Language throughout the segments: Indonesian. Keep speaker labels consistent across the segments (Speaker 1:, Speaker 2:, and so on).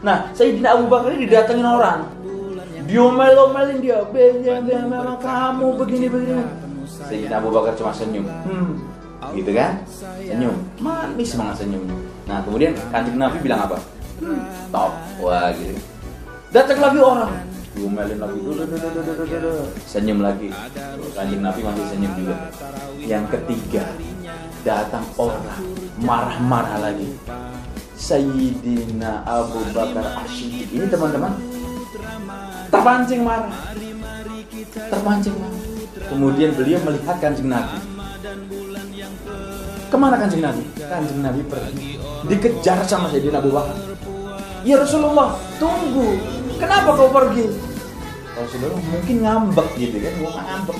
Speaker 1: Nah, Sayyidina Abu Bakar ini didatengin orang, diomel-omelin dia, memang kamu begini-begini. Sayyidina Abu Bakar cuma senyum, gitu kan? Senyum, manis banget senyumnya. Nah, kemudian Kanjeng Nabi bilang apa? Top, wah gitu. Datang lagi orang, diomelin lagi, senyum lagi. Kanjeng Nabi masih senyum juga. Yang ketiga, datang orang marah-marah lagi. Sayyidina Abu Bakar As-Siddiq ini teman-teman terpancing marah. Kemudian beliau melihat Kanjeng Nabi. Kemana Kanjeng Nabi? Kanjeng Nabi pergi, dikejar sama Sayyidina Abu Bakar. Ya Rasulullah, tunggu. Kenapa kau pergi? Rasulullah mungkin ngambek gitu kan, mau ngambek.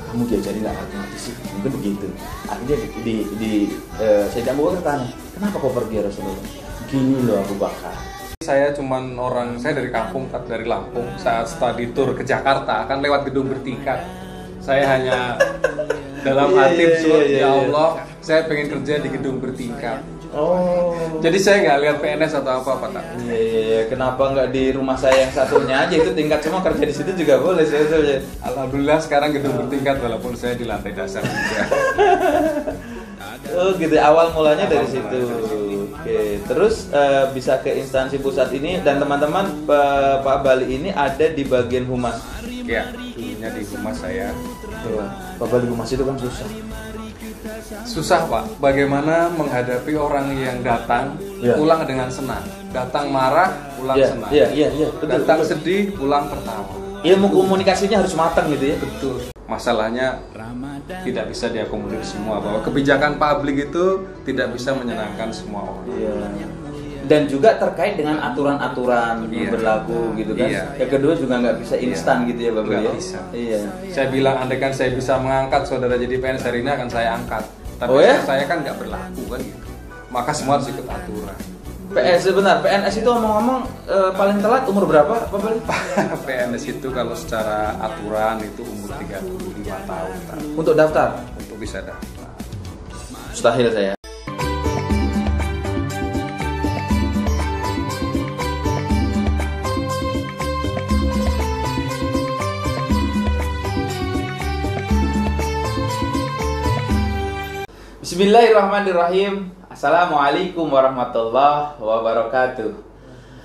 Speaker 1: Kamu diajarin nggak hati sih? Mungkin begitu. Akhirnya Sayyidina Abu Bakar tanya, kenapa kau pergi ya Rasulullah? Gini loh Abu Bakar.
Speaker 2: Saya dari kampung, dari Lampung. Saat study tour ke Jakarta, kan lewat gedung bertingkat. Saya hanya dalam hati ya Allah, saya pengen kerja di gedung bertingkat.
Speaker 1: Oh.
Speaker 2: Jadi saya nggak lihat PNS atau apa-apa, tak?
Speaker 1: Iya. Kenapa nggak di rumah saya yang satunya aja, itu tingkat semua, kerja di situ juga boleh sebetulnya.
Speaker 2: Alhamdulillah sekarang gedung bertingkat walaupun saya di lantai dasar juga.
Speaker 1: Oh gitu, awal mulanya dari situ. Oke, terus bisa ke instansi pusat ini, dan teman-teman Pak Bali ini ada di bagian humas.
Speaker 2: Ya, dulunya di humas saya.
Speaker 1: Pak Bali humas itu kan
Speaker 2: Susah Pak, bagaimana menghadapi orang yang datang pulang dengan senang, datang marah pulang senang,
Speaker 1: betul,
Speaker 2: datang
Speaker 1: betul.
Speaker 2: sedih pulang tertawa.
Speaker 1: Ilmu komunikasinya harus matang gitu ya.
Speaker 2: Betul. Masalahnya tidak bisa diakomodir semua, bahwa kebijakan publik itu tidak bisa menyenangkan semua orang.
Speaker 1: Dan juga terkait dengan aturan-aturan yang berlaku gitu kan. Yang kedua juga nggak bisa instan gitu ya Bapak ya.
Speaker 2: Bisa. Saya bilang andaikan saya bisa mengangkat saudara jadi PNS hari ini akan saya angkat. Tapi saya kan nggak berlaku kan gitu. Maka semua harus ikut aturan.
Speaker 1: Sebentar, PNS itu ngomong-ngomong paling telat umur berapa Pak Bali?
Speaker 2: PNS itu kalau secara aturan itu umur 35 tahun.
Speaker 1: Untuk daftar?
Speaker 2: Untuk bisa daftar.
Speaker 1: Mustahil saya. Bismillahirrahmanirrahim. Assalamualaikum warahmatullahi wabarakatuh.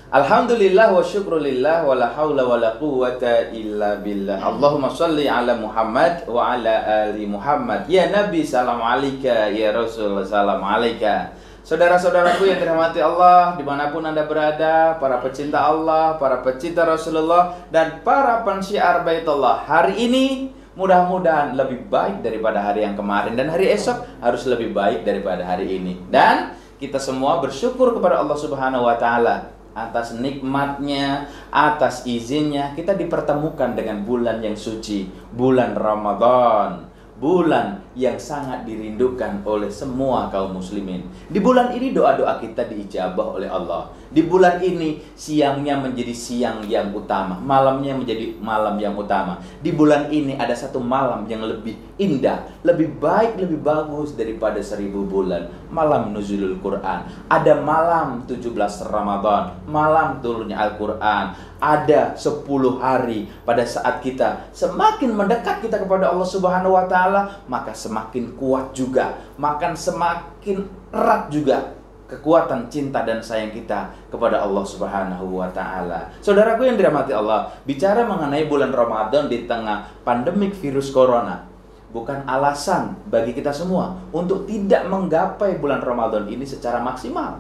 Speaker 1: Alhamdulillah wa syukrulillah wa la hawla wa la quwwata illa billah. Allahumma sholli ala Muhammad wa ala ali Muhammad. Ya Nabi salam alaika, ya Rasul salam alaika. Saudara-saudaraku yang dirahmati Allah, dimanapun Anda berada, para pecinta Allah, para pecinta Rasulullah, dan para pensyiar Baitullah, hari ini mudah-mudahan lebih baik daripada hari yang kemarin, dan hari esok harus lebih baik daripada hari ini. Dan kita semua bersyukur kepada Allah Subhanahu wa taala atas nikmatnya, atas izinnya kita dipertemukan dengan bulan yang suci, bulan Ramadan, bulan yang sangat dirindukan oleh semua kaum muslimin. Di bulan ini doa-doa kita diijabah oleh Allah. Di bulan ini siangnya menjadi siang yang utama, malamnya menjadi malam yang utama. Di bulan ini ada satu malam yang lebih indah, lebih baik, lebih bagus daripada 1000 bulan. Malam nuzulul Quran. Ada malam 17 Ramadan, malam turunnya Al-Quran. Ada 10 hari pada saat kita semakin mendekat kita kepada Allah Subhanahu wa taala, maka semakin kuat juga, maka semakin erat juga kekuatan cinta dan sayang kita kepada Allah Subhanahu wa taala. Saudaraku yang dirahmati Allah, bicara mengenai bulan Ramadan di tengah pandemik virus corona bukan alasan bagi kita semua untuk tidak menggapai bulan Ramadan ini secara maksimal.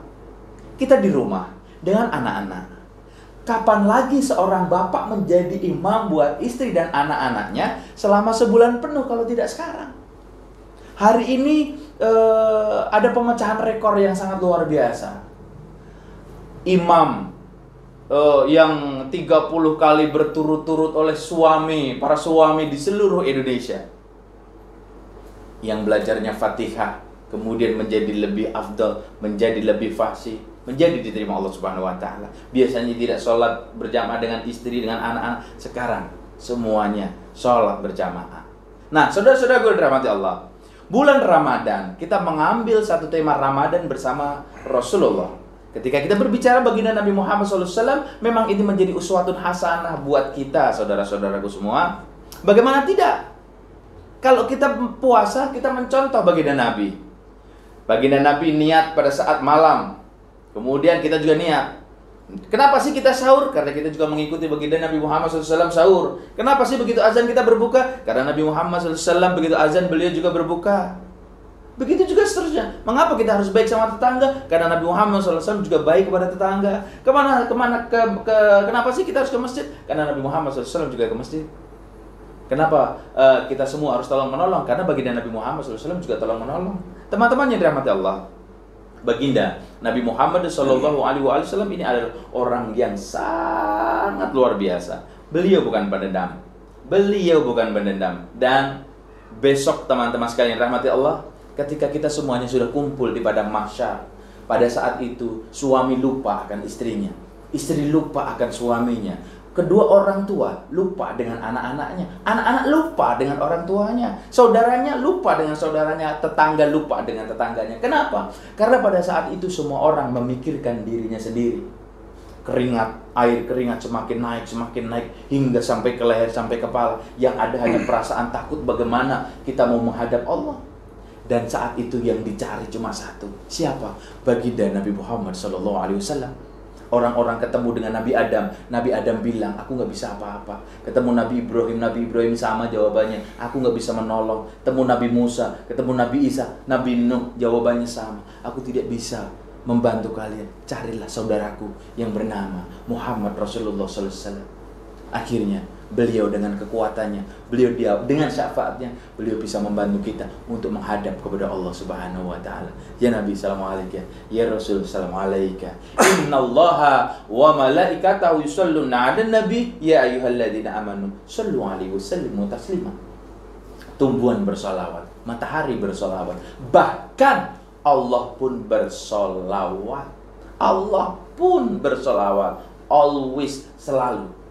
Speaker 1: Kita di rumah dengan anak-anak. Kapan lagi seorang bapak menjadi imam buat istri dan anak-anaknya selama sebulan penuh kalau tidak sekarang? Hari ini ada pemecahan rekor yang sangat luar biasa. Imam yang 30 kali berturut-turut oleh para suami di seluruh Indonesia, yang belajarnya Fatihah kemudian menjadi lebih afdal, menjadi lebih fasih, menjadi diterima Allah Subhanahu wa taala. Biasanya tidak sholat berjamaah dengan istri, dengan anak-anak. Sekarang semuanya sholat berjamaah. Nah, saudara-saudara gue dirahmati Allah, bulan Ramadan kita mengambil satu tema Ramadan bersama Rasulullah. Ketika kita berbicara baginda Nabi Muhammad SAW, memang ini menjadi uswatun hasanah buat kita, saudara-saudaraku semua. Bagaimana tidak? Kalau kita puasa, kita mencontoh baginda Nabi. Baginda Nabi niat pada saat malam. Kemudian kita juga niat. Kenapa sih kita sahur? Karena kita juga mengikuti baginda Nabi Muhammad SAW sahur. Kenapa sih begitu azan kita berbuka? Karena Nabi Muhammad SAW begitu azan beliau juga berbuka. Begitu juga seterusnya. Mengapa kita harus baik sama tetangga? Karena Nabi Muhammad SAW juga baik kepada tetangga. Kenapa sih kita harus ke masjid? Karena Nabi Muhammad SAW juga ke masjid. Kenapa kita semua harus tolong menolong? Karena baginda Nabi Muhammad SAW juga tolong menolong. Teman-teman yang dirahmati Allah, baginda Nabi Muhammad SAW ini adalah orang yang sangat luar biasa. Beliau bukan pendendam. Dan besok teman-teman sekalian rahmati Allah, ketika kita semuanya sudah kumpul di padang mahsyar, pada saat itu suami lupa akan istrinya, istri lupa akan suaminya, kedua orang tua lupa dengan anak-anaknya, anak-anak lupa dengan orang tuanya, saudaranya lupa dengan saudaranya, tetangga lupa dengan tetangganya. Kenapa? Karena pada saat itu semua orang memikirkan dirinya sendiri. Air keringat semakin naik hingga sampai ke leher, sampai kepala. Yang ada hanya perasaan takut bagaimana kita mau menghadap Allah. Dan saat itu yang dicari cuma satu. Siapa? Baginda Nabi Muhammad SAW. Orang-orang ketemu dengan Nabi Adam. Nabi Adam bilang, aku nggak bisa apa-apa. Ketemu Nabi Ibrahim sama jawabannya, aku nggak bisa menolong. Ketemu Nabi Musa, ketemu Nabi Isa, Nabi Nuh, jawabannya sama, aku tidak bisa membantu kalian. Carilah saudaraku yang bernama Muhammad Rasulullah SAW. Akhirnya beliau dengan kekuatannya, beliau dengan syafaatnya, beliau bisa membantu kita untuk menghadap kepada Allah Subhanahu wa taala. Ya Nabi Assalamualaikum, ya Rasul Assalamualaikum. Innallaha wa malaikatahu yusholluna 'alan nabi ya ayyuhalladzina amanu shallu alaihi wasallimu taslima. Tumbuhan bersolawat, matahari bersolawat, bahkan Allah pun bersolawat. Allah pun bersolawat, always, selalu.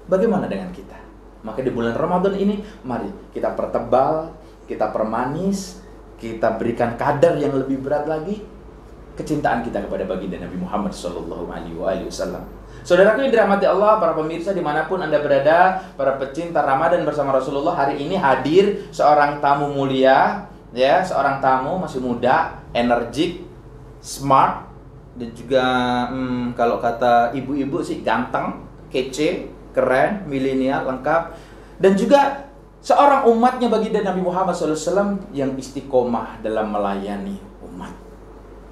Speaker 1: Bagaimana dengan kita? Maka di bulan Ramadan ini, mari kita pertebal, kita permanis, kita berikan kadar yang lebih berat lagi kecintaan kita kepada baginda Nabi Muhammad SAW. Saudaraku yang dirahmati Allah, para pemirsa dimanapun Anda berada, para pecinta Ramadan bersama Rasulullah, hari ini hadir seorang tamu mulia, ya, seorang tamu masih muda, energik, smart, dan juga kalau kata ibu-ibu sih ganteng, kece, keren, milenial, lengkap. Dan juga seorang umatnya baginda Nabi Muhammad SAW yang istiqomah dalam melayani umat.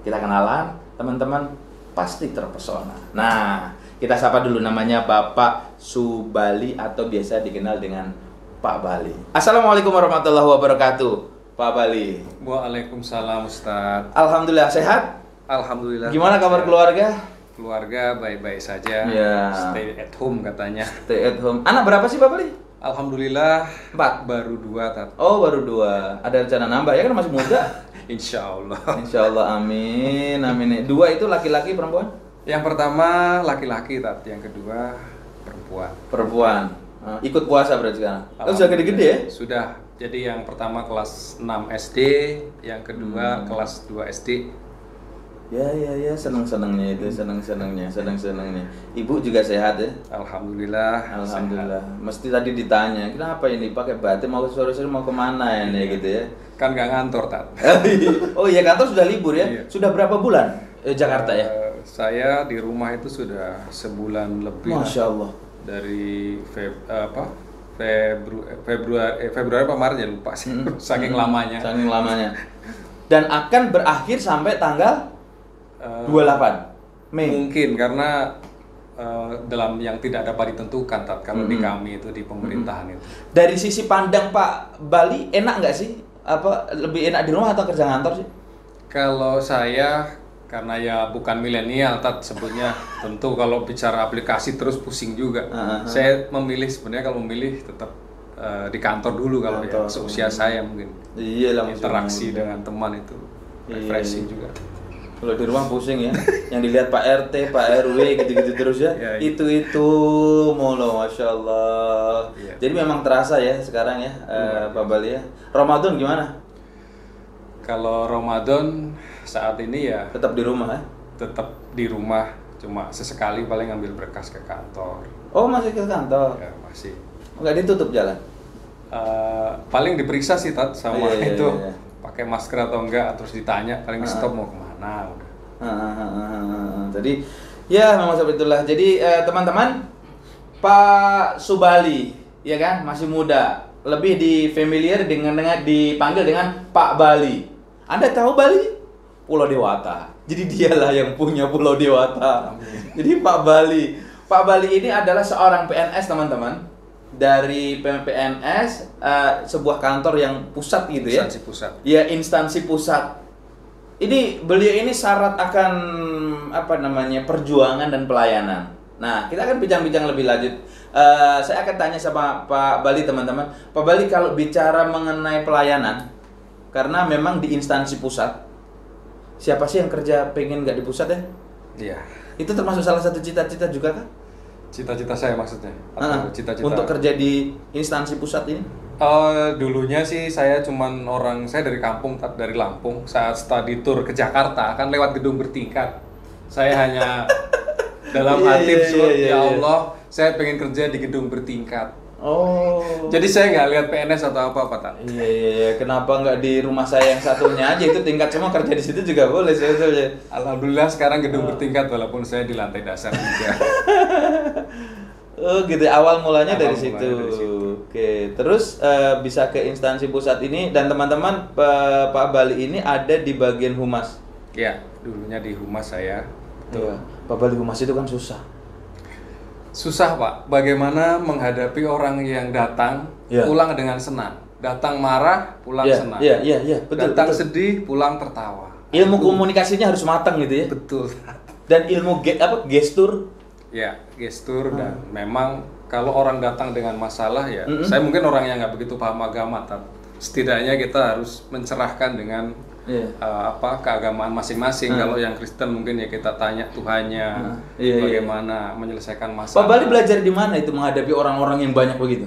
Speaker 1: Kita kenalan, teman-teman pasti terpesona. Nah, kita sapa dulu, namanya Bapak Subali atau biasa dikenal dengan Pak Bali. Assalamualaikum warahmatullahi wabarakatuh, Pak Bali.
Speaker 2: Waalaikumsalam Ustadz.
Speaker 1: Alhamdulillah sehat?
Speaker 2: Alhamdulillah.
Speaker 1: Gimana kabar keluarga?
Speaker 2: Keluarga baik-baik saja.
Speaker 1: Ya.
Speaker 2: Stay at home katanya.
Speaker 1: Stay at home. Anak berapa sih Pak Bali?
Speaker 2: Alhamdulillah
Speaker 1: 4.
Speaker 2: Baru 2 Tat.
Speaker 1: Oh, baru 2. Ada rencana nambah ya, kan masih muda.
Speaker 2: Insya Allah.
Speaker 1: Insya Allah, amin, amin. 2 itu laki-laki perempuan?
Speaker 2: Yang pertama laki-laki Tat, yang kedua perempuan.
Speaker 1: Perempuan. Ikut puasa berarti sekarang. Oh, sudah gede-gede ya?
Speaker 2: Sudah. Jadi yang pertama kelas 6 SD, yang kedua kelas 2 SD.
Speaker 1: Ya, senang-senangnya itu, senang-senangnya. Ibu juga sehat ya?
Speaker 2: Alhamdulillah.
Speaker 1: Alhamdulillah. Sehat. Mesti tadi ditanya, kenapa ini pakai batik, mau sore-sore mau kemana ya, gitu ya?
Speaker 2: Kan gak ngantor Tat.
Speaker 1: Oh iya, kantor sudah libur ya?
Speaker 2: Iya.
Speaker 1: Sudah berapa bulan Jakarta ya?
Speaker 2: Saya di rumah itu sudah sebulan lebih.
Speaker 1: Masya Allah.
Speaker 2: Dari Februari apa Maret ya, lupa sih. Saking lamanya. Dan akan berakhir sampai tanggal 28 Mei. Mungkin karena dalam yang tidak dapat ditentukan Tat, kalau di kami itu di pemerintahan itu.
Speaker 1: Dari sisi pandang Pak Bali, enak nggak sih? Apa lebih enak di rumah atau kerja kantor sih?
Speaker 2: Kalau saya, karena ya bukan milenial Tat sebutnya, tentu kalau bicara aplikasi terus pusing juga. Saya memilih, sebenarnya kalau memilih tetap di kantor dulu kalau ya seusia saya mungkin.
Speaker 1: Iya,
Speaker 2: interaksi dengan teman itu refreshing juga.
Speaker 1: Kalau di rumah pusing ya, yang dilihat Pak RT, Pak RW gitu-gitu terus ya. Itu mulu, Masya Allah. Jadi memang terasa ya sekarang ya, Pak Bali ya. Ramadan gimana?
Speaker 2: Kalau Ramadan saat ini ya
Speaker 1: tetap di rumah ya?
Speaker 2: tetap di rumah, cuma sesekali paling ngambil berkas ke kantor.
Speaker 1: Oh, masih ke kantor?
Speaker 2: Ya, masih.
Speaker 1: Nggak ditutup jalan?
Speaker 2: Paling diperiksa sih Tat sama
Speaker 1: Iya.
Speaker 2: pakai masker atau enggak, terus ditanya paling di stop mau kemana udah.
Speaker 1: Jadi ya memang seperti itulah. Jadi teman-teman, Pak Subali ya kan masih muda, lebih di familiar dengan dipanggil dengan Pak Bali. Anda tahu Bali? Pulau Dewata. Jadi dialah yang punya Pulau Dewata. Jadi Pak Bali ini adalah seorang PNS teman-teman, dari PNS sebuah kantor yang pusat gitu ya.
Speaker 2: Instansi pusat.
Speaker 1: Ya, instansi pusat. Ini beliau ini syarat akan perjuangan dan pelayanan. Nah, kita akan bincang-bincang lebih lanjut. Saya akan tanya sama Pak Bali teman-teman. Pak Bali, kalau bicara mengenai pelayanan, karena memang di instansi pusat, siapa sih yang kerja pengen nggak di pusat ya?
Speaker 2: Iya.
Speaker 1: Itu termasuk salah satu cita-cita juga kan?
Speaker 2: Cita-cita saya maksudnya? Atau cita-cita
Speaker 1: untuk kerja di instansi pusat ini?
Speaker 2: Dulunya sih saya dari kampung, dari Lampung. Saat study tour ke Jakarta kan lewat gedung bertingkat. Saya hanya dalam hati ya Allah, saya pengen kerja di gedung bertingkat.
Speaker 1: Oh.
Speaker 2: Jadi saya nggak lihat PNS atau apa-apa, Tat.
Speaker 1: Iya. Kenapa nggak di rumah saya yang satunya aja, itu tingkat semua, kerja di situ juga boleh sebetulnya.
Speaker 2: Alhamdulillah sekarang gedung bertingkat walaupun saya di lantai dasar juga.
Speaker 1: Oh gitu, awal mulanya dari situ. Oke, terus bisa ke instansi pusat ini, dan teman-teman Pak Bali ini ada di bagian humas.
Speaker 2: Ya, dulunya di humas saya.
Speaker 1: Iya. Pak Bali humas itu kan susah.
Speaker 2: Susah Pak, bagaimana menghadapi orang yang datang pulang dengan senang, datang marah pulang senang,
Speaker 1: betul.
Speaker 2: Sedih pulang tertawa.
Speaker 1: Ilmu komunikasinya harus matang gitu ya.
Speaker 2: Betul.
Speaker 1: Dan ilmu gestur.
Speaker 2: Ya, gestur dan memang kalau orang datang dengan masalah ya, saya mungkin orang yang nggak begitu paham agama, tapi setidaknya kita harus mencerahkan dengan keagamaan masing-masing. Kalau yang Kristen mungkin ya kita tanya Tuhannya, bagaimana menyelesaikan masalah.
Speaker 1: Pak Bali belajar di mana itu menghadapi orang-orang yang banyak begitu?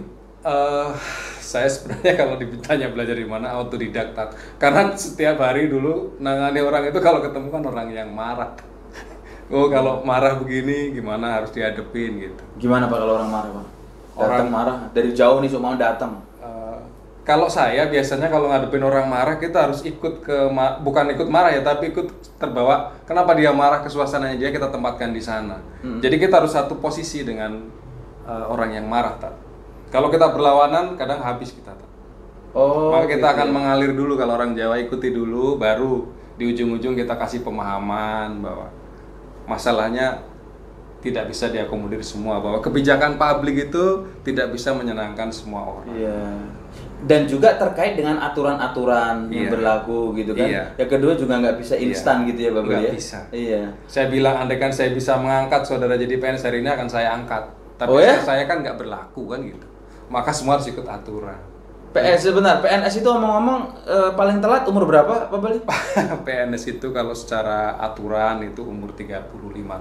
Speaker 2: Saya sebenarnya kalau ditanya belajar di mana, autodidak, Tat. Karena setiap hari dulu nangani orang itu kalau ketemu kan orang yang marah. Oh, kalau marah begini gimana harus dihadepin gitu.
Speaker 1: Gimana Pak kalau orang marah, Pak? Orang marah dari jauh nih cuma datang.
Speaker 2: Kalau saya biasanya kalau ngadepin orang marah, kita harus bukan ikut marah ya, tapi ikut terbawa. Kenapa dia marah, ke suasananya dia, kita tempatkan di sana. Jadi kita harus satu posisi dengan orang yang marah, Tat. Kalau kita berlawanan, kadang habis kita, Tat. Maka kita akan mengalir dulu. Kalau orang Jawa ikuti dulu, baru di ujung-ujung kita kasih pemahaman bahwa masalahnya tidak bisa diakomodir semua, bahwa kebijakan publik itu tidak bisa menyenangkan semua orang.
Speaker 1: Iya. Dan juga terkait dengan aturan-aturan yang berlaku gitu kan. Yang kedua juga nggak bisa instan gitu ya Bapak ya.
Speaker 2: Nggak bisa.
Speaker 1: Iya.
Speaker 2: Saya bilang andaikan saya bisa mengangkat saudara jadi PNS hari ini, akan saya angkat. Tapi saya kan nggak berlaku kan gitu. Maka semua harus ikut aturan. PNS itu ngomong-ngomong paling telat umur berapa Pak Bali? PNS itu kalau secara aturan itu umur 35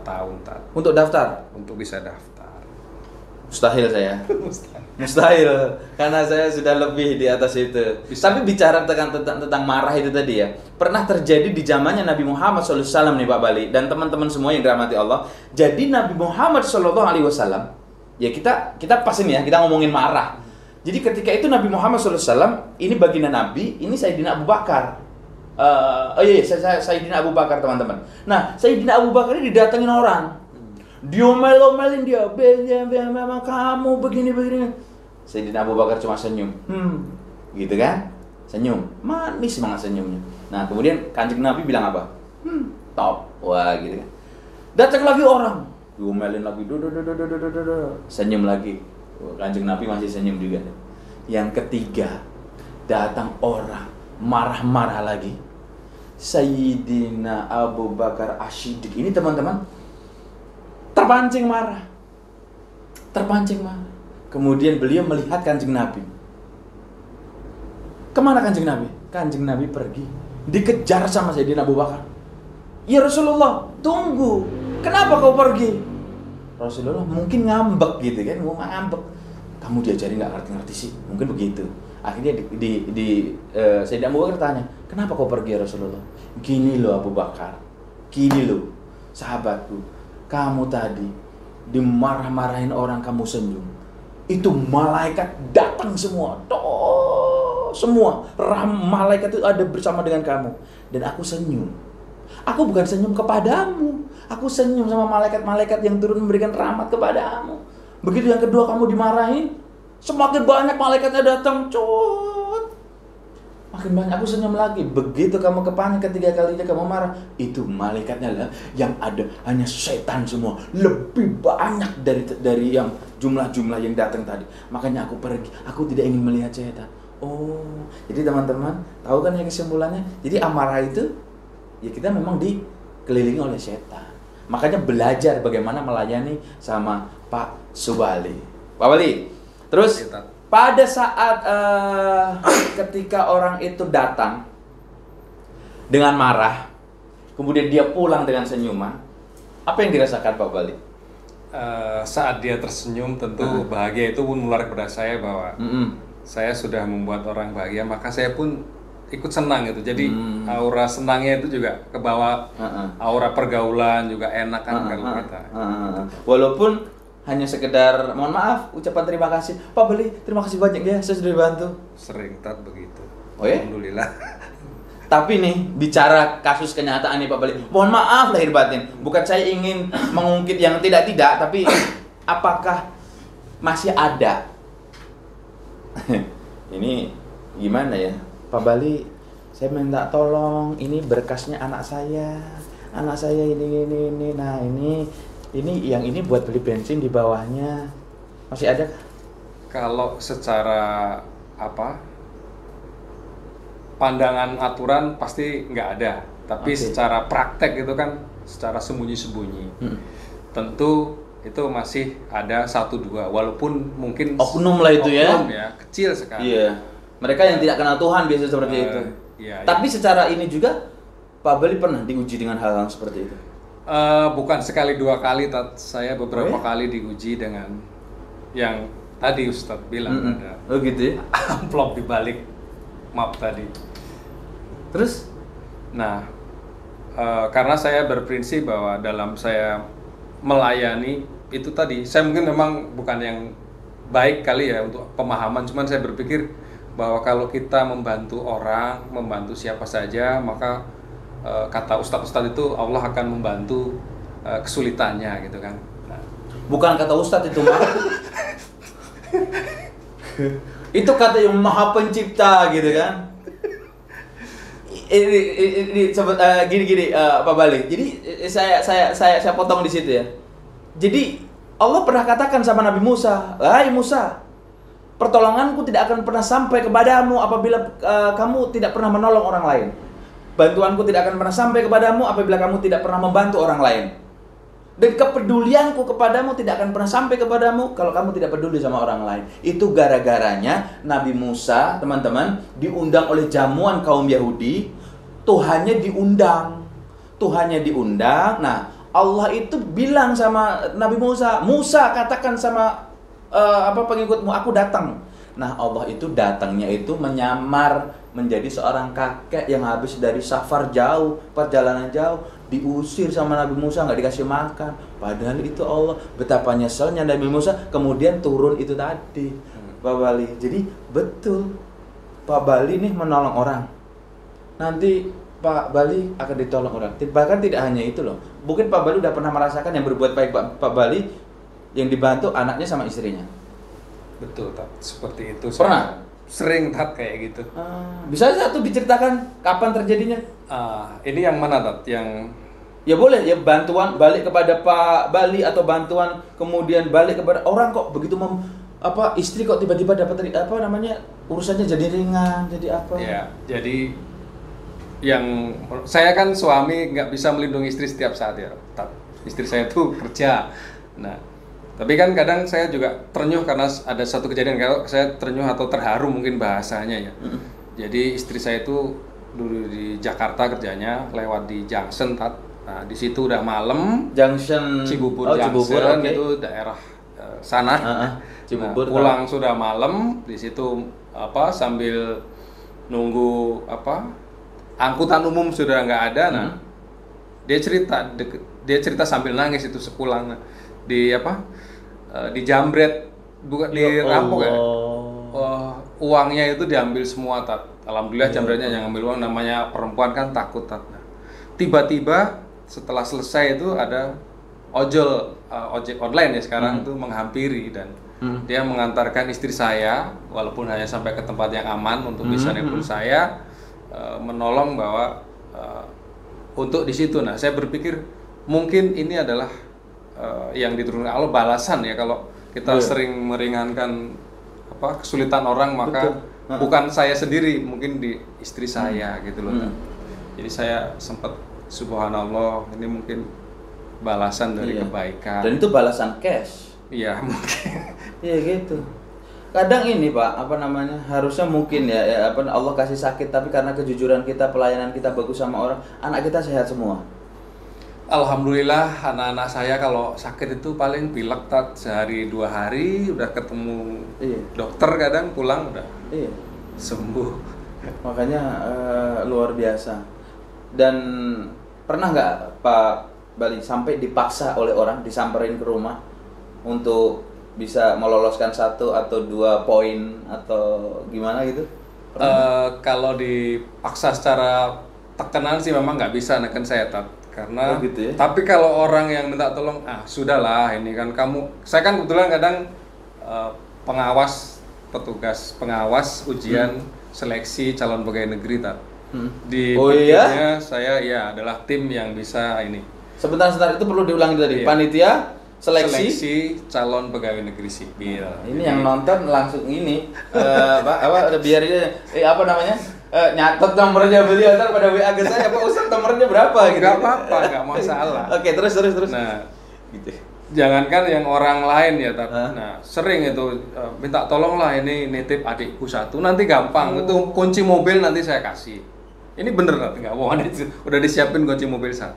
Speaker 2: tahun, Tat.
Speaker 1: Untuk daftar?
Speaker 2: Untuk bisa daftar.
Speaker 1: Mustahil saya. Mustahil, karena saya sudah lebih di atas itu. Tapi bicara tentang marah itu tadi ya, pernah terjadi di zamannya Nabi Muhammad SAW nih Pak Bali dan teman-teman semua yang dirahmati Allah. Jadi Nabi Muhammad SAW, ya kita pas ini ya, kita ngomongin marah. Jadi ketika itu Nabi Muhammad SAW, ini baginda Nabi, ini Sayyidina Abu Bakar. Sayyidina Abu Bakar teman-teman. Nah, Sayyidina Abu Bakar ini didatengin orang. Diomel-omelin dia, memang kamu begini. Sayyidina Abu Bakar cuma senyum, gitu kan? Senyum, manis banget senyumnya. Nah kemudian Kanjeng Nabi bilang apa? Top, wah gitu kan. Datang lagi orang, diomelin lagi, senyum lagi. Kanjeng Nabi masih senyum juga. Yang ketiga, datang orang, marah-marah lagi. Sayyidina Abu Bakar Asy-Siddiq ini teman-teman terpancing marah. Kemudian beliau melihat Kanjeng Nabi. Kemana Kanjeng Nabi? Kanjeng Nabi pergi, dikejar sama Sayyidina Abu Bakar. Ya Rasulullah, tunggu. Kenapa kau pergi? Rasulullah mungkin ngambek gitu kan, mau ngambek. Kamu diajari nggak ngerti-ngerti sih, mungkin begitu. Akhirnya Sayyidina Abu Bakar tanya, kenapa kau pergi ya Rasulullah? Gini loh Abu Bakar, gini loh. sahabatku, kamu tadi dimarah-marahin orang kamu senyum. Itu malaikat datang semua. Semua malaikat itu ada bersama dengan kamu. Dan aku senyum. Aku bukan senyum kepadamu. Aku senyum sama malaikat-malaikat yang turun memberikan rahmat kepadamu. Begitu yang kedua kamu dimarahin, semakin banyak malaikatnya datang. Makin banyak aku senyum lagi. Begitu kamu kepanik ketiga kalinya kamu marah, itu malaikatnya lah yang ada hanya setan semua. Lebih banyak dari yang jumlah-jumlah yang datang tadi. Makanya aku pergi. Aku tidak ingin melihat setan. Oh, jadi teman-teman tahu kan ya kesimpulannya? Jadi amarah itu ya kita memang dikelilingi oleh setan. Makanya belajar bagaimana melayani sama Pak Subali. Pak Wali. Terus pada saat ketika orang itu datang dengan marah, kemudian dia pulang dengan senyuman, apa yang dirasakan Pak Bali?
Speaker 2: Saat dia tersenyum, tentu bahagia itu pun menular kepada saya bahwa saya sudah membuat orang bahagia, maka saya pun ikut senang gitu. Jadi aura senangnya itu juga ke bawah, aura pergaulan juga enak kan kalau kita.
Speaker 1: Walaupun hanya sekedar mohon maaf, ucapan terima kasih. Pak Beli, terima kasih banyak ya, saya sudah dibantu.
Speaker 2: Sering begitu.
Speaker 1: Oh ya?
Speaker 2: Alhamdulillah.
Speaker 1: Tapi nih, bicara kasus kenyataan nih Pak Beli. Mohon maaf lahir batin. Bukan saya ingin mengungkit yang tidak-tidak, tapi apakah masih ada? Ini gimana ya? Pak Bali, saya minta tolong, ini berkasnya anak saya. Anak saya ini. Nah, ini yang ini buat beli bensin di bawahnya. Masih ada?
Speaker 2: Kalau secara pandangan aturan pasti nggak ada. Tapi secara praktek itu kan secara sembunyi-sembunyi. Tentu itu masih ada 1-2, walaupun mungkin
Speaker 1: oknum lah itu
Speaker 2: oknum ya, kecil sekali.
Speaker 1: Iya. Mereka yang tidak kenal Tuhan biasa seperti itu.
Speaker 2: Iya,
Speaker 1: tapi secara ini juga Pak Bali pernah diuji dengan hal-hal seperti itu.
Speaker 2: Bukan sekali 2 kali, saya beberapa kali diuji dengan yang tadi Ustadz bilang ada.
Speaker 1: Oh gitu ya?
Speaker 2: Amplop di balik map tadi.
Speaker 1: Terus?
Speaker 2: Nah, karena saya berprinsip bahwa dalam saya melayani itu tadi, saya mungkin memang bukan yang baik kali ya untuk pemahaman, cuman saya berpikir bahwa kalau kita membantu orang, membantu siapa saja, maka kata ustadz-ustadz itu Allah akan membantu kesulitannya gitu kan. Nah.
Speaker 1: Bukan kata ustadz itu mah. Itu kata yang maha pencipta gitu kan. Ini gini Pak Bali. Jadi saya potong di situ ya. Jadi Allah pernah katakan sama Nabi Musa, "Hai Musa, pertolonganku tidak akan pernah sampai kepadamu apabila kamu tidak pernah menolong orang lain. Bantuanku tidak akan pernah sampai kepadamu apabila kamu tidak pernah membantu orang lain. Dan kepedulianku kepadamu tidak akan pernah sampai kepadamu kalau kamu tidak peduli sama orang lain." Itu gara-garanya Nabi Musa, teman-teman, diundang oleh jamuan kaum Yahudi. Tuhannya diundang. Nah, Allah itu bilang sama Nabi Musa, "Musa, katakan sama pengikutmu, aku datang." Nah, Allah itu datangnya itu menyamar menjadi seorang kakek yang habis dari safar jauh, perjalanan jauh, diusir sama Nabi Musa, nggak dikasih makan. Padahal itu Allah, betapa nyeselnya Nabi Musa, kemudian turun itu tadi, Pak Bali. Jadi betul, Pak Bali nih menolong orang. Nanti Pak Bali akan ditolong orang. Bahkan tidak hanya itu loh. Mungkin Pak Bali udah pernah merasakan yang berbuat baik Pak Bali, yang dibantu anaknya sama istrinya.
Speaker 2: Betul, seperti itu.
Speaker 1: Pernah?
Speaker 2: Sering kayak gitu.
Speaker 1: Bisa satu diceritakan kapan terjadinya?
Speaker 2: Ini yang mana Yang
Speaker 1: ya boleh, ya bantuan balik kepada Pak Bali atau bantuan kemudian balik kepada orang kok begitu istri kok tiba-tiba dapat urusannya jadi ringan, jadi apa?
Speaker 2: Ya, jadi yang saya kan suami nggak bisa melindungi istri setiap saat ya. Istri saya tuh kerja. Nah, tapi kan kadang saya juga ternyuh karena ada satu kejadian, kalau saya ternyuh atau terharu mungkin bahasanya ya. Jadi istri saya itu dulu di Jakarta kerjanya, lewat di Junction Nah, di situ udah malam.
Speaker 1: Junction
Speaker 2: Cibubur Junction, itu daerah sana. Cibubur. Pulang sudah malam, di situ sambil nunggu angkutan umum sudah nggak ada. Nah, dia cerita dia cerita sambil nangis itu sepulang di apa dijambret, bukan dirampok ya. Uangnya itu diambil semua, Tat. Alhamdulillah jambretnya yang ambil uang, namanya perempuan kan takut, Tat. Nah, tiba-tiba setelah selesai itu ada ojek online ya sekarang itu menghampiri dan dia mengantarkan istri saya walaupun hanya sampai ke tempat yang aman untuk bisa nebul saya, menolong bahwa untuk di situ. Nah, saya berpikir mungkin ini adalah yang diturunkan Allah, balasan ya kalau kita sering meringankan kesulitan orang, maka bukan saya sendiri, mungkin di istri saya gitu loh. Jadi saya sempat subhanallah, ini mungkin balasan dari kebaikan.
Speaker 1: Dan itu balasan cash.
Speaker 2: Iya, mungkin.
Speaker 1: Iya gitu. Kadang ini Pak, harusnya mungkin Allah kasih sakit, tapi karena kejujuran kita, pelayanan kita bagus sama orang, anak kita sehat semua.
Speaker 2: Alhamdulillah, anak-anak saya kalau sakit itu paling pilek, Tat, sehari 2 hari udah ketemu dokter, kadang pulang udah sembuh.
Speaker 1: Makanya luar biasa. Dan pernah nggak Pak Bali sampai dipaksa oleh orang, disamperin ke rumah untuk bisa meloloskan 1 atau 2 poin atau gimana gitu?
Speaker 2: Kalau dipaksa secara tekanan sih memang nggak bisa neken saya, Tat. Karena
Speaker 1: gitu ya?
Speaker 2: Tapi kalau orang yang minta tolong, sudahlah, ini kan saya kan kebetulan kadang petugas pengawas ujian seleksi calon pegawai negeri, Tat. Di timnya saya adalah tim yang bisa ini.
Speaker 1: Sebentar, itu perlu diulangi tadi. Panitia seleksi
Speaker 2: calon pegawai negeri sipil.
Speaker 1: Ini yang nonton langsung ini biar dia nyatet nomornya beliau, ntar pada WA ke saya, Pak Ustadz nomornya berapa gitu.
Speaker 2: Gak apa-apa, gak masalah.
Speaker 1: Oke, terus.
Speaker 2: Nah, gitu. Jangankan yang orang lain ya, Tat. Nah, sering itu minta tolonglah ini nitip adikku 1, nanti gampang. Itu kunci mobil nanti saya kasih. Ini bener, Tat, nggak bohong, udah disiapin kunci mobil 1.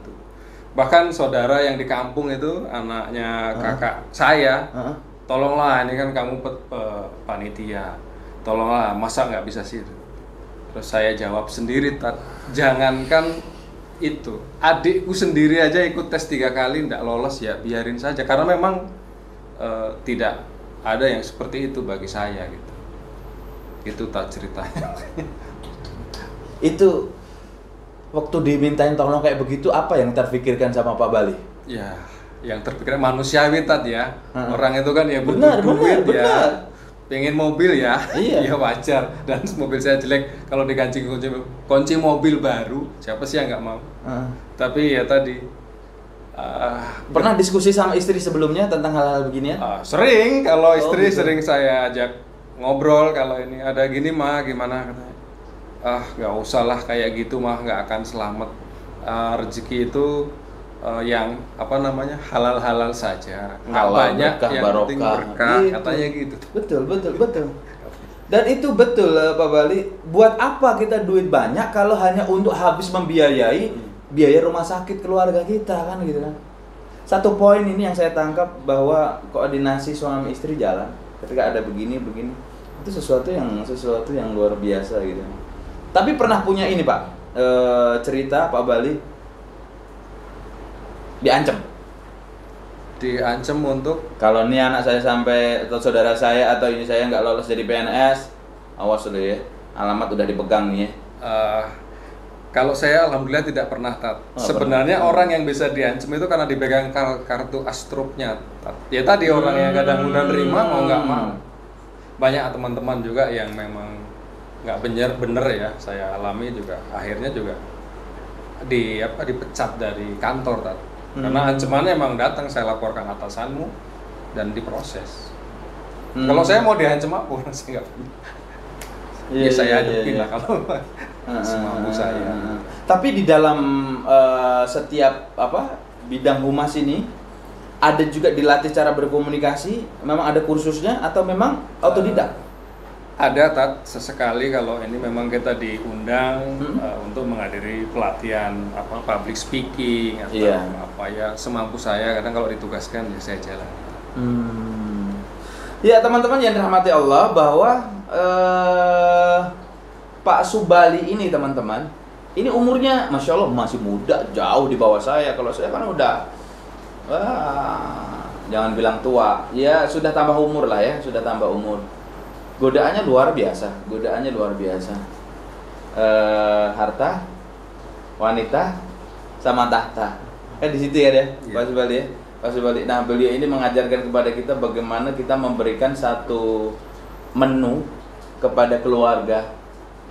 Speaker 2: Bahkan saudara yang di kampung itu, anaknya kakak saya, tolonglah, ini kan kamu panitia, tolonglah, masa nggak bisa sih? Terus saya jawab sendiri, Tat, jangankan itu, adikku sendiri aja ikut tes 3 kali nggak lolos, ya biarin saja, karena memang tidak ada yang seperti itu bagi saya gitu. Itu Tat ceritanya.
Speaker 1: Itu waktu dimintain tolong kayak begitu, apa yang terpikirkan sama Pak Bali?
Speaker 2: Ya, yang terpikirkan manusiawi, Tat, ya. Orang itu kan ya butuh duit ya. Pengen mobil ya, ya wajar. Dan mobil saya jelek, kalau diganti kunci mobil baru, siapa sih yang nggak mau? Tapi ya tadi
Speaker 1: pernah diskusi sama istri sebelumnya tentang hal-hal beginian?
Speaker 2: Sering, kalau istri sering saya ajak ngobrol, kalau ini ada gini mah gimana, katanya. Nggak usah lah kayak gitu mah, nggak akan selamat. Rezeki itu yang halal-halal saja, nggak banyak, yang penting berkah, gitu. Katanya gitu.
Speaker 1: Betul. Dan itu betul, Pak Bali. Buat apa kita duit banyak kalau hanya untuk habis membiayai biaya rumah sakit keluarga kita, kan gitu kan. Satu poin ini yang saya tangkap, bahwa koordinasi suami istri jalan ketika ada begini itu sesuatu yang luar biasa gitu. Tapi pernah punya ini, Pak, cerita Pak Bali diancam
Speaker 2: untuk
Speaker 1: kalau nih anak saya sampai, atau saudara saya atau ini saya nggak lolos jadi PNS, awas dulu ya, alamat udah dipegang nih ya.
Speaker 2: Kalau saya alhamdulillah tidak pernah, Tat. Sebenarnya orang yang bisa diancam itu karena dipegang kartu astrupnya, Tat. Ya tadi orang yang kadang udah nerima mau nggak mau. Banyak teman-teman juga yang memang nggak bener ya, saya alami juga, akhirnya juga dipecat dari kantor, Tat. Karena ancamannya emang datang, saya laporkan atasanmu dan diproses. Kalau saya mau diancam apa, saya nggak punya. Saya hadapin lah kalau semampu saya.
Speaker 1: Tapi di dalam setiap bidang humas ini ada juga dilatih cara berkomunikasi, memang ada kursusnya atau memang autodidak?
Speaker 2: Ada, Tat, sesekali kalau ini memang kita diundang untuk menghadiri pelatihan public speaking atau semampu saya, kadang kalau ditugaskan ya saya jalan.
Speaker 1: Ya teman-teman yang dirahmati Allah, bahwa Pak Subali ini teman-teman, ini umurnya Masya Allah masih muda, jauh di bawah saya. Kalau saya kan udah Wah, jangan bilang tua. Ya sudah tambah umur lah ya, sudah tambah umur. Godaannya luar biasa, godaannya luar biasa. Harta, wanita, sama tahta. Kan di situ ya deh, Pak Subali ya. Pak Subali. Nah, beliau ini mengajarkan kepada kita bagaimana kita memberikan satu menu kepada keluarga.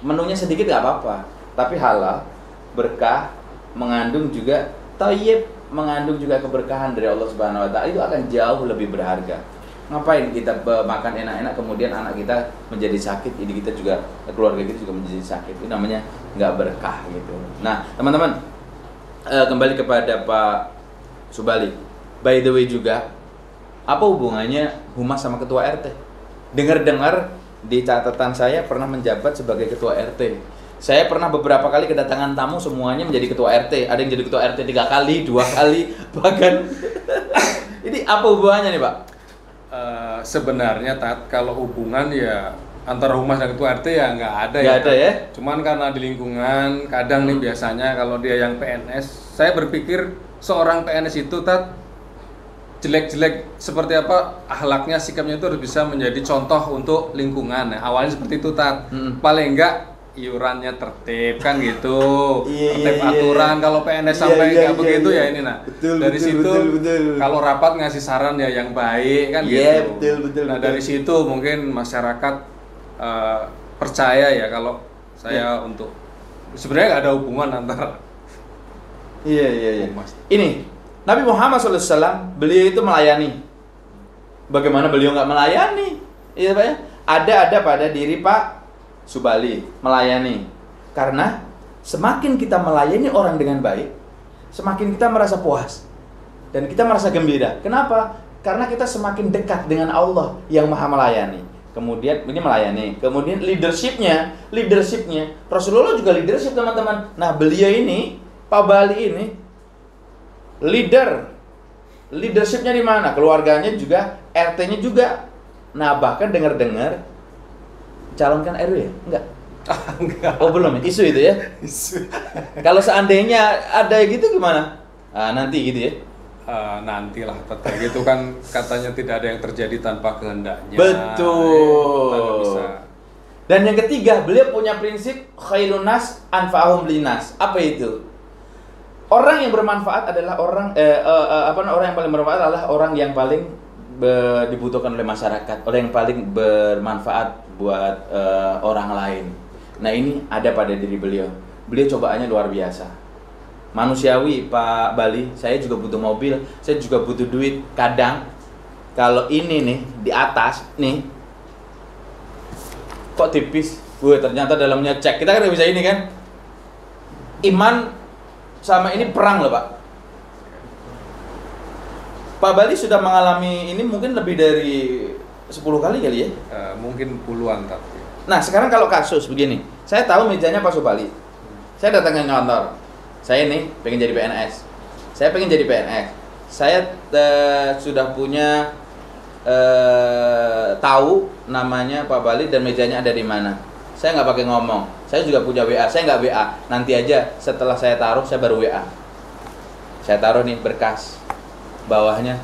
Speaker 1: Menunya sedikit nggak apa-apa, tapi halal, berkah, mengandung juga thayyib, mengandung juga keberkahan dari Allah Subhanahu wa taala. Itu akan jauh lebih berharga. Ngapain kita makan enak-enak kemudian anak kita menjadi sakit, ini kita juga, keluarga kita juga menjadi sakit. Itu namanya nggak berkah gitu. Nah, teman-teman, kembali kepada Pak Subali. By the way juga, apa hubungannya humas sama ketua RT? Dengar-dengar di catatan saya pernah menjabat sebagai ketua RT. Saya pernah beberapa kali kedatangan tamu semuanya menjadi ketua RT. Ada yang jadi ketua RT 3 kali, 2 kali, bahkan. Ini apa hubungannya nih Pak?
Speaker 2: Sebenarnya kalau hubungan ya antara humas dan ketua RT ya nggak ada
Speaker 1: Nggak ada ya?
Speaker 2: Cuman karena di lingkungan kadang nih biasanya kalau dia yang PNS, saya berpikir seorang PNS itu jelek-jelek seperti apa akhlaknya, sikapnya itu harus bisa menjadi contoh untuk lingkungan. Nah, awalnya seperti itu paling enggak iurannya tertib kan gitu, tertib aturan. Kalau PNS sampai nggak begitu ya ini dari situ kalau rapat ngasih saran ya yang baik kan gitu. Nah dari situ mungkin masyarakat percaya ya kalau saya untuk sebenarnya nggak ada hubungan antara humas.
Speaker 1: Ini Nabi Muhammad SAW beliau itu melayani. Bagaimana beliau nggak melayani? Iya Pak ya. Ada pada diri Pak Subali melayani. Karena semakin kita melayani orang dengan baik, semakin kita merasa puas dan kita merasa gembira. Kenapa? Karena kita semakin dekat dengan Allah yang Maha melayani. Kemudian ini melayani. Kemudian leadershipnya Rasulullah juga leadership teman-teman. Nah beliau ini Pak Bali ini leadershipnya di mana? Keluarganya juga, RT-nya juga. Nah bahkan dengar-dengar calonkan RW ya? Enggak?
Speaker 2: Enggak.
Speaker 1: Oh belum ya? Isu itu ya?
Speaker 2: Isu.
Speaker 1: Kalau seandainya ada gitu gimana? Nanti gitu ya?
Speaker 2: Nantilah tetap gitu kan katanya tidak ada yang terjadi tanpa kehendaknya.
Speaker 1: Betul.
Speaker 2: Bisa.
Speaker 1: Dan yang ketiga, beliau punya prinsip khairun nas anfa'ahum linas. Apa itu? Orang yang bermanfaat adalah orang yang paling bermanfaat adalah orang yang paling dibutuhkan oleh masyarakat, orang yang paling bermanfaat buat orang lain. Nah ini ada pada diri beliau. Beliau cobaannya luar biasa. Manusiawi Pak Bali. Saya juga butuh mobil, saya juga butuh duit. Kadang kalau ini nih di atas nih kok tipis, ternyata dalamnya cek. Kita kan nggak bisa ini kan. Iman sama ini perang loh Pak. Pak Bali sudah mengalami ini mungkin lebih dari 10 kali kali ya?
Speaker 2: Mungkin puluhan tapi.
Speaker 1: Nah sekarang kalau kasus begini, saya tahu mejanya Pak Subali. Saya datang ke kantor, saya nih pengen jadi PNS. Saya sudah punya tahu namanya Pak Bali dan mejanya ada di mana. Saya nggak pakai ngomong. Saya juga punya WA. Saya nggak WA. Nanti aja setelah saya taruh, saya baru WA. Saya taruh nih berkas. Bawahnya,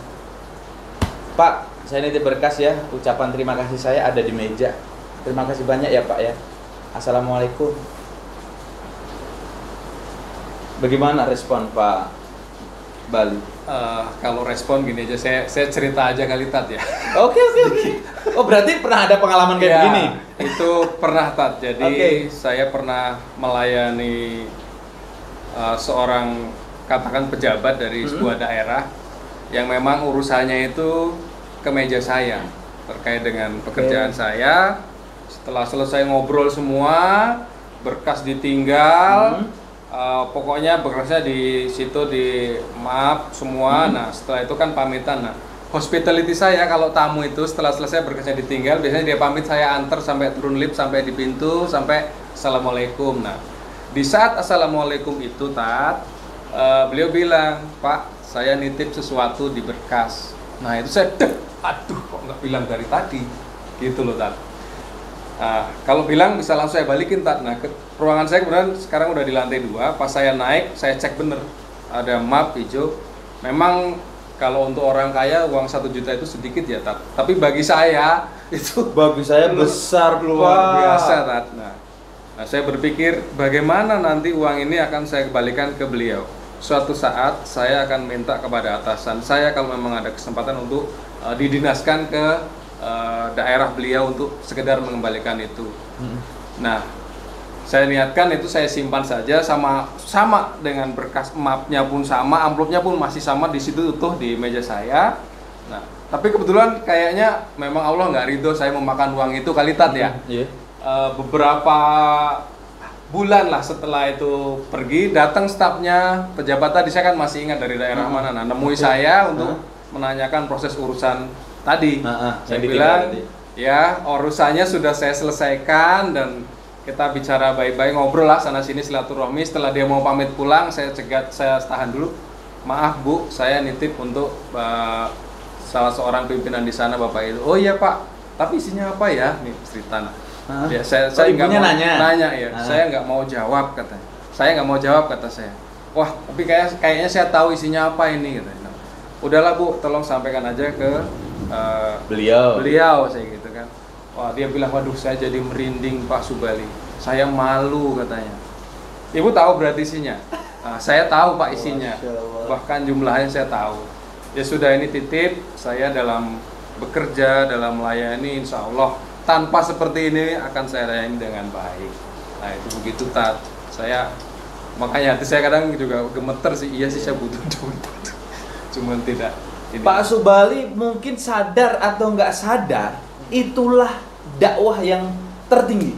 Speaker 1: Pak, saya nitip berkas ya. Ucapan terima kasih saya ada di meja. Terima kasih banyak ya Pak ya. Assalamualaikum. Bagaimana respon Pak Bali?
Speaker 2: Kalau respon gini aja, saya cerita aja kali Tat ya.
Speaker 1: Oke. Oh berarti pernah ada pengalaman kayak begini?
Speaker 2: Itu pernah Tat. Jadi saya pernah melayani seorang katakan pejabat dari sebuah daerah yang memang urusannya itu ke meja saya terkait dengan pekerjaan saya. Setelah selesai ngobrol semua, berkas ditinggal. Pokoknya berkasnya di situ di map semua. Nah setelah itu kan pamitan. Nah hospitality saya kalau tamu itu setelah selesai berkasnya ditinggal, biasanya dia pamit, saya antar sampai turun lift, sampai di pintu, sampai assalamualaikum. Nah di saat assalamualaikum itu Tat, beliau bilang, Pak saya nitip sesuatu di berkas. Nah itu saya aduh kok nggak bilang dari tadi gitu loh Tat. Kalau bilang bisa langsung saya balikin Tat. Nah ruangan saya kemudian sekarang udah di lantai 2. Pas saya naik saya cek bener ada map hijau. Memang kalau untuk orang kaya uang 1 juta itu sedikit ya, Tat. Tapi bagi saya itu
Speaker 1: Bagi saya besar,
Speaker 2: luar biasa, Tat. Nah, saya berpikir bagaimana nanti uang ini akan saya kembalikan ke beliau. Suatu saat saya akan minta kepada atasan saya kalau memang ada kesempatan untuk didinaskan ke daerah beliau untuk sekedar mengembalikan itu. Nah, saya niatkan itu saya simpan saja sama dengan berkas mapnya pun sama, amplopnya pun masih sama di situ utuh di meja saya. Nah, tapi kebetulan kayaknya memang Allah nggak ridho saya memakan uang itu kali, Tat, ya. Beberapa bulan lah setelah itu pergi, datang stafnya, pejabat tadi, saya kan masih ingat dari daerah mana, nah nemui saya untuk menanyakan proses urusan tadi. Saya bilang, ya urusannya sudah saya selesaikan dan kita bicara baik-baik, ngobrol lah sana sini silaturahmi. Setelah dia mau pamit pulang, saya cegat, saya tahan dulu. Maaf Bu, saya nitip untuk salah seorang pimpinan di sana Bapak itu. Oh iya Pak, tapi isinya apa ya? Nih cerita. Ya, saya nggak mau nanya ya. Saya nggak mau jawab katanya. Saya nggak mau jawab kata saya. Wah, tapi kayaknya saya tahu isinya apa ini katanya. Nah, udahlah Bu, tolong sampaikan aja ke beliau saya gitu kan. Wah, dia bilang, waduh saya jadi merinding Pak Subali. Saya malu katanya. Ibu tahu berarti isinya? Nah, saya tahu Pak isinya. Bahkan jumlahnya saya tahu. Ya sudah, ini titip saya dalam bekerja, dalam melayani, insya Allah tanpa seperti ini akan saya layani dengan baik. Nah itu begitu, Tat. Saya makanya hati saya kadang juga gemeter sih. Iya sih saya butuh duit, cuman tidak ini.
Speaker 1: Pak Subali mungkin sadar atau nggak sadar, itulah dakwah yang tertinggi.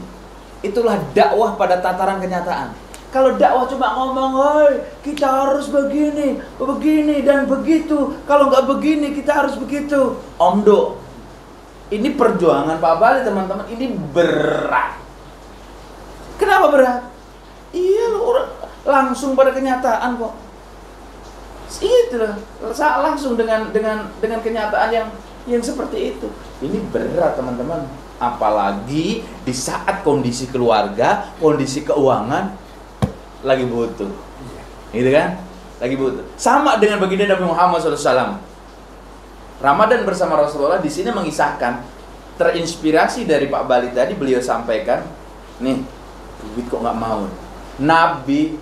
Speaker 1: Itulah dakwah pada tataran kenyataan. Kalau dakwah cuma ngomong, "Hoi, kita harus begini, begini dan begitu. Kalau nggak begini, kita harus begitu." Omdo. Ini perjuangan Pak Bali, teman-teman. Ini berat. Kenapa berat? Iya loh, langsung pada kenyataan kok. Itu loh, langsung dengan kenyataan yang seperti itu. Ini berat, teman-teman. Apalagi di saat kondisi keluarga, kondisi keuangan lagi butuh. Gitu kan? Lagi butuh. Sama dengan baginda Nabi Muhammad SAW. Ramadan bersama Rasulullah di sini mengisahkan, terinspirasi dari Pak Bali tadi, beliau sampaikan, nih, duit kok nggak mau. Nabi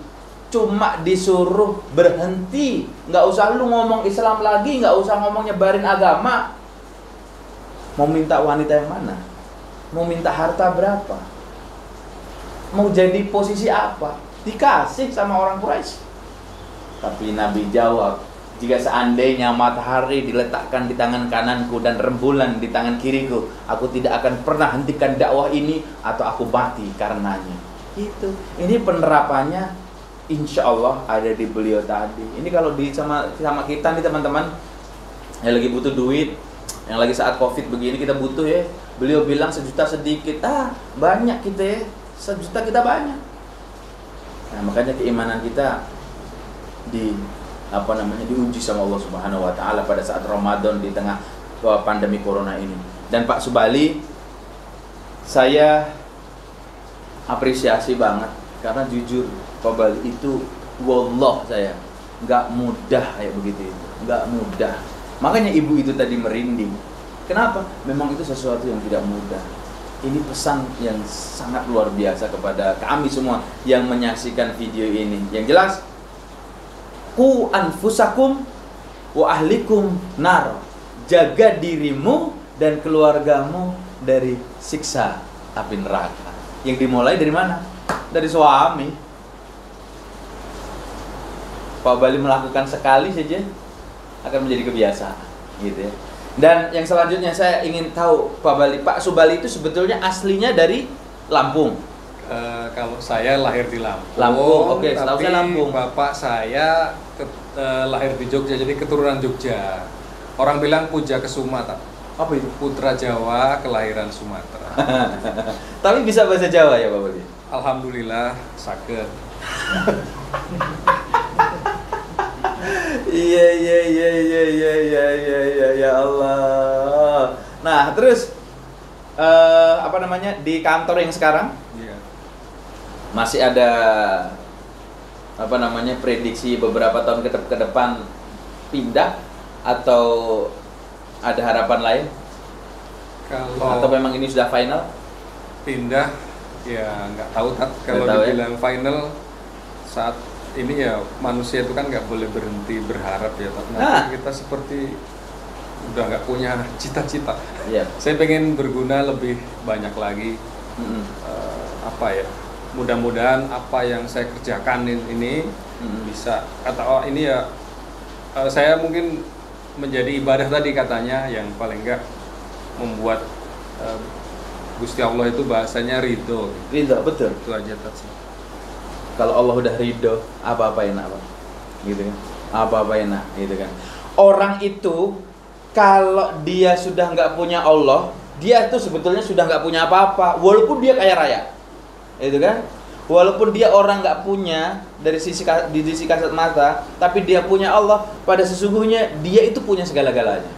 Speaker 1: cuma disuruh berhenti, nggak usah lu ngomong Islam lagi, nggak usah ngomong nyebarin agama. Mau minta wanita yang mana? Mau minta harta berapa? Mau jadi posisi apa? Dikasih sama orang Quraisy. Tapi Nabi jawab, jika seandainya matahari diletakkan di tangan kananku dan rembulan di tangan kiriku, aku tidak akan pernah hentikan dakwah ini atau aku mati karenanya. Itu. Ini penerapannya insya Allah ada di beliau tadi. Ini kalau sama kita nih teman-teman, yang lagi butuh duit, yang lagi saat COVID begini kita butuh ya. Beliau bilang 1 juta sedikit, banyak kita ya. 1 juta kita banyak. Nah, makanya keimanan kita diuji sama Allah Subhanahu wa taala pada saat Ramadan di tengah pandemi corona ini. Dan Pak Subali, saya apresiasi banget karena jujur Pak Bali itu wallah saya nggak mudah kayak begitu itu, nggak mudah. Makanya ibu itu tadi merinding. Kenapa? Memang itu sesuatu yang tidak mudah. Ini pesan yang sangat luar biasa kepada kami semua yang menyaksikan video ini. Yang jelas, ku anfusakum wa ahlikum nar. Jaga dirimu dan keluargamu dari siksa api neraka. Yang dimulai dari mana? Dari suami. Pak Bali melakukan sekali saja akan menjadi kebiasaan, gitu ya. Dan yang selanjutnya saya ingin tahu Pak Subali itu sebetulnya aslinya dari Lampung.
Speaker 2: Kalau saya lahir di Lampung.
Speaker 1: Lampung, oke.
Speaker 2: Tapi
Speaker 1: Saya Lampung.
Speaker 2: bapak saya lahir di Jogja, jadi keturunan Jogja. Orang bilang Puja Kesuma,
Speaker 1: Apa itu?
Speaker 2: putra Jawa kelahiran Sumatera.
Speaker 1: Tapi bisa bahasa Jawa ya Pak Bali?
Speaker 2: Alhamdulillah saged.
Speaker 1: Iya ya Allah. Nah terus di kantor yang sekarang
Speaker 2: Iya.
Speaker 1: masih ada prediksi beberapa tahun ke depan pindah atau ada harapan lain? Atau
Speaker 2: Kalau
Speaker 1: memang ini sudah final?
Speaker 2: pindah ya nggak tahu Tat. Kalau
Speaker 1: Nggak tahu,
Speaker 2: dibilang final saat ini ya manusia itu kan nggak boleh berhenti berharap ya Tat.
Speaker 1: Nah.
Speaker 2: Kita seperti udah nggak punya cita-cita.
Speaker 1: Iya.
Speaker 2: Saya pengen berguna lebih banyak lagi.
Speaker 1: Mm-mm.
Speaker 2: Apa ya? Mudah-mudahan apa yang saya kerjakan ini bisa kata oh ini ya saya mungkin menjadi ibadah tadi katanya yang paling enggak membuat Gusti Allah itu bahasanya ridho.
Speaker 1: Ridho, betul.
Speaker 2: Itu aja Tat.
Speaker 1: Kalau Allah udah ridho, apa-apa enak, Pak. Gitu kan. Apa-apa enak, gitu kan. Orang itu kalau dia sudah nggak punya Allah, dia itu sebetulnya sudah nggak punya apa-apa, walaupun dia kaya raya. Itu kan? Walaupun dia orang nggak punya dari sisi kasat mata, tapi dia punya Allah, pada sesungguhnya dia itu punya segala-galanya.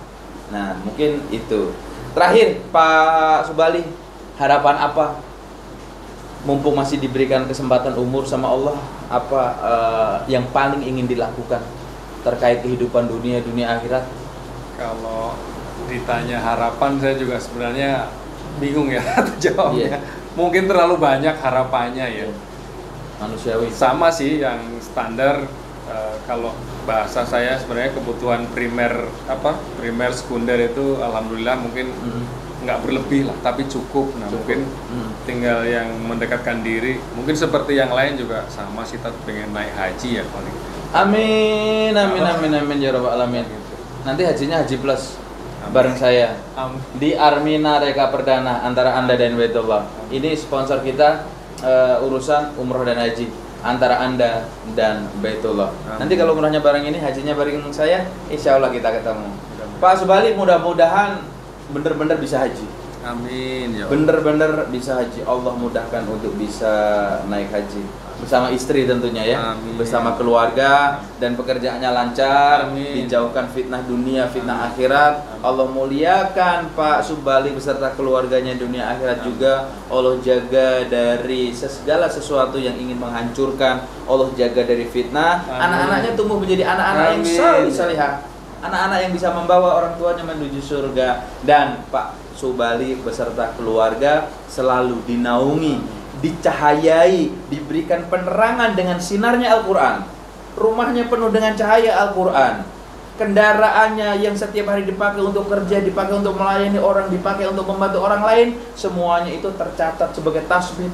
Speaker 1: Nah, mungkin itu. Terakhir, Pak Subali, harapan apa? Mumpung masih diberikan kesempatan umur sama Allah, apa yang paling ingin dilakukan terkait kehidupan dunia akhirat?
Speaker 2: Kalau ditanya harapan saya juga sebenarnya bingung ya jawabnya.
Speaker 1: Iya.
Speaker 2: Mungkin terlalu banyak harapannya ya.
Speaker 1: Manusiawi.
Speaker 2: Sama sih yang standar kalau bahasa saya sebenarnya kebutuhan primer sekunder itu alhamdulillah mungkin nggak berlebih lah tapi cukup. Nah mungkin tinggal yang mendekatkan diri mungkin seperti yang lain juga sama sih kita pengen naik haji ya paling.
Speaker 1: Amin ya rabbal alamin. Nanti hajinya haji plus bareng saya di Armina Reka Perdana antara Anda dan Baitullah. Ini sponsor kita urusan umroh dan haji antara Anda dan Baitullah. Nanti kalau umrohnya bareng ini, hajinya bareng saya, insya Allah kita ketemu. Pak Subali, mudah-mudahan bener-bener bisa haji.
Speaker 2: Amin ya.
Speaker 1: Bener-bener bisa haji. Allah mudahkan untuk bisa naik haji bersama istri tentunya ya.
Speaker 2: Amin.
Speaker 1: Bersama keluarga dan pekerjaannya lancar.
Speaker 2: Amin.
Speaker 1: Dijauhkan fitnah dunia, fitnah akhirat. Allah muliakan Pak Subali beserta keluarganya dunia akhirat juga. Allah jaga dari segala sesuatu yang ingin menghancurkan. Allah jaga dari fitnah. Anak-anaknya tumbuh menjadi anak-anak yang salihah. Anak-anak yang bisa membawa orang tuanya menuju surga. Dan Pak Subali beserta keluarga selalu dinaungi, dicahayai, diberikan penerangan dengan sinarnya Al-Quran. Rumahnya penuh dengan cahaya Al-Quran. Kendaraannya yang setiap hari dipakai untuk kerja, dipakai untuk melayani orang, dipakai untuk membantu orang lain, semuanya itu tercatat sebagai tasbih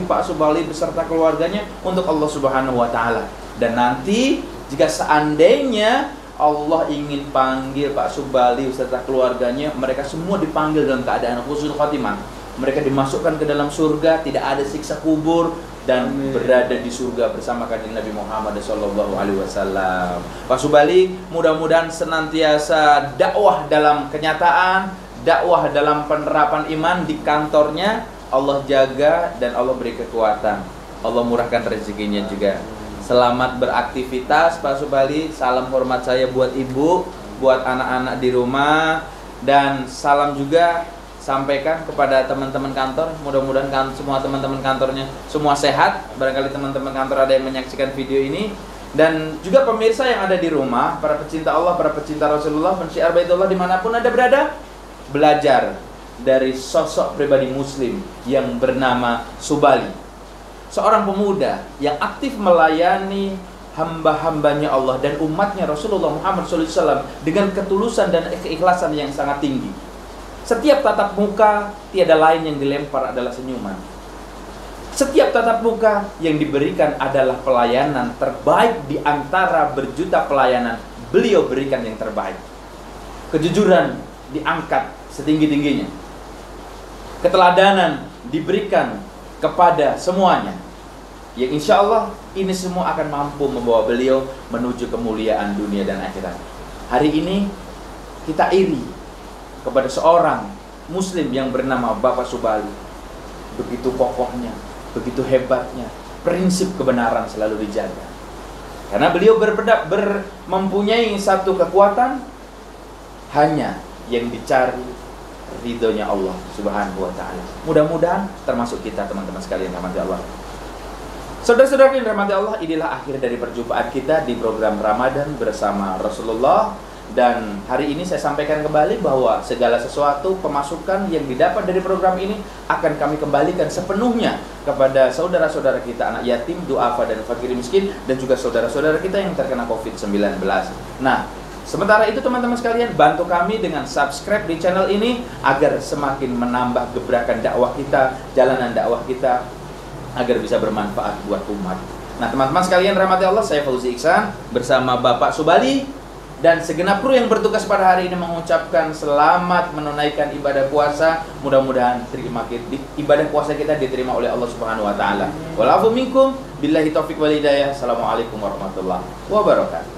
Speaker 1: Pak Subali beserta keluarganya untuk Allah Subhanahu wa Ta'ala. Dan nanti jika seandainya Allah ingin panggil Pak Subali beserta keluarganya, mereka semua dipanggil dalam keadaan husnul khotimah. Mereka dimasukkan ke dalam surga, tidak ada siksa kubur, dan berada di surga bersama kanjeng Nabi Muhammad SAW. Pak Subali, mudah-mudahan senantiasa dakwah dalam kenyataan, dakwah dalam penerapan iman di kantornya. Allah jaga dan Allah beri kekuatan. Allah murahkan rezekinya juga. Selamat beraktivitas Pak Subali. Salam hormat saya buat ibu, buat anak-anak di rumah, dan salam juga sampaikan kepada teman-teman kantor. Mudah-mudahan semua teman-teman kantornya semua sehat. Barangkali teman-teman kantor ada yang menyaksikan video ini, dan juga pemirsa yang ada di rumah, para pecinta Allah, para pecinta Rasulullah, pensyiar Baitullah dimanapun Anda berada, belajar dari sosok pribadi muslim yang bernama Subali. Seorang pemuda yang aktif melayani hamba-hambanya Allah dan umatnya Rasulullah Muhammad SAW dengan ketulusan dan keikhlasan yang sangat tinggi. Setiap tatap muka, tiada lain yang dilempar adalah senyuman. Setiap tatap muka yang diberikan adalah pelayanan terbaik di antara berjuta pelayanan. Beliau berikan yang terbaik. Kejujuran diangkat setinggi-tingginya. Keteladanan diberikan kepada semuanya, yang insya Allah ini semua akan mampu membawa beliau menuju kemuliaan dunia dan akhirat. Hari ini kita iri kepada seorang muslim yang bernama Bapak Subali. Begitu kokohnya, begitu hebatnya, prinsip kebenaran selalu dijaga. Karena beliau mempunyai satu kekuatan, hanya yang dicari ridhonya Allah Subhanahu wa Ta'ala. Mudah-mudahan termasuk kita teman-teman sekalian rahmati Allah. Saudara-saudara yang dirahmati Allah, inilah akhir dari perjumpaan kita di program Ramadan bersama Rasulullah. Dan hari ini saya sampaikan kembali bahwa segala sesuatu pemasukan yang didapat dari program ini akan kami kembalikan sepenuhnya kepada saudara-saudara kita, anak yatim, duafa dan fakir miskin, dan juga saudara-saudara kita yang terkena COVID-19. Nah, sementara itu teman-teman sekalian, bantu kami dengan subscribe di channel ini agar semakin menambah gebrakan dakwah kita, jalanan dakwah kita, agar bisa bermanfaat buat umat. Nah teman-teman sekalian rahmati Allah, saya Fauzi Iksan bersama Bapak Subali dan segenap kru yang bertugas pada hari ini mengucapkan selamat menunaikan ibadah puasa. Mudah-mudahan ibadah puasa kita diterima oleh Allah Subhanahu wa taala. Wal afu minkum billahi taufik wal hidayah. Assalamualaikum warahmatullahi wabarakatuh.